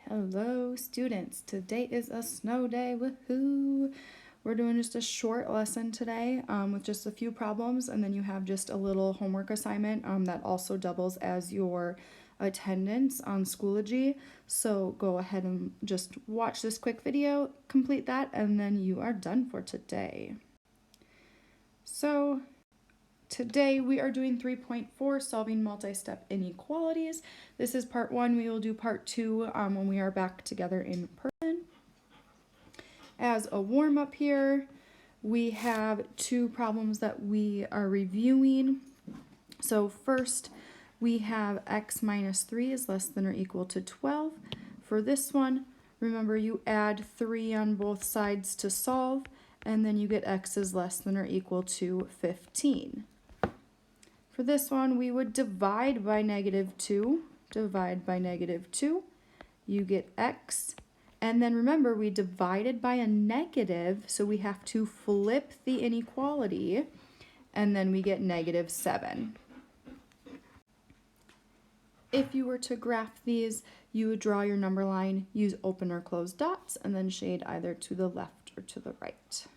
Hello students, today is a snow day, woohoo! We're doing just a short lesson today with just a few problems, and then you have just a little homework assignment that also doubles as your attendance on Schoology. So go ahead and just watch this quick video, complete that, and then you are done for today. So today we are doing 3.4, solving multi-step inequalities. This is part 1. We will do part 2 when we are back together in person. As a warm-up here, we have 2 problems that we are reviewing. So first, we have x minus 3 is less than or equal to 12. For this one, remember you add 3 on both sides to solve, and then you get x is less than or equal to 15. For this one, we would divide by -2, divide by -2, you get x, and then remember we divided by a negative, so we have to flip the inequality, and then we get -7. If you were to graph these, you would draw your number line, use open or closed dots, and then shade either to the left or to the right.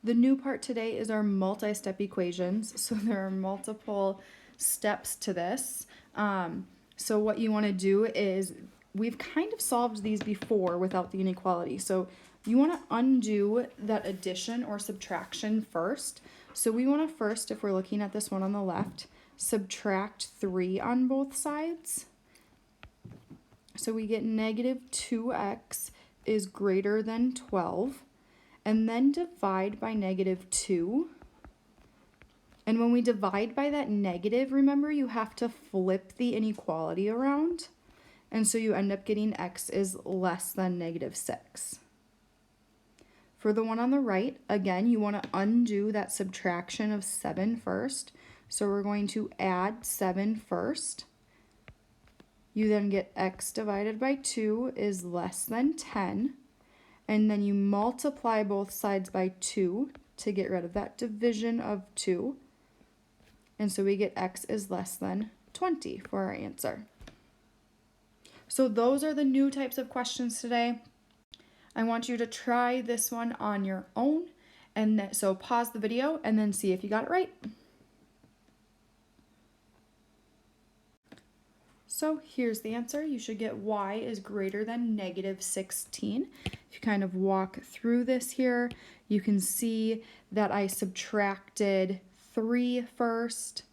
The new part today is our multi-step equations. So there are multiple steps to this. So what you want to do is, we've kind of solved these before without the inequality. So you want to undo that addition or subtraction first. So we want to first, if we're looking at this one on the left, subtract 3 on both sides. So we get -2x is greater than 12. And then divide by -2. And when we divide by that negative, remember you have to flip the inequality around. And so you end up getting x is less than -6. For the one on the right, again, you want to undo that subtraction of 7 first. So we're going to add 7 first. You then get x divided by 2 is less than 10. And then you multiply both sides by 2 to get rid of that division of 2. And so we get x is less than 20 for our answer. So those are the new types of questions today. I want you to try this one on your own. And so pause the video and then see if you got it right. So here's the answer. You should get y is greater than -16. If you kind of walk through this here, you can see that I subtracted 3 first.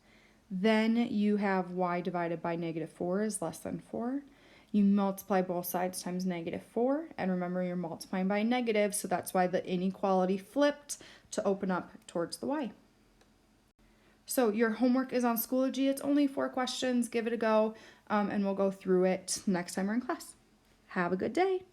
Then you have y divided by -4 is less than 4. You multiply both sides times -4. And remember, you're multiplying by a negative, so that's why the inequality flipped to open up towards the y. So your homework is on Schoology. It's only 4 questions. Give it a go, and we'll go through it next time we're in class. Have a good day.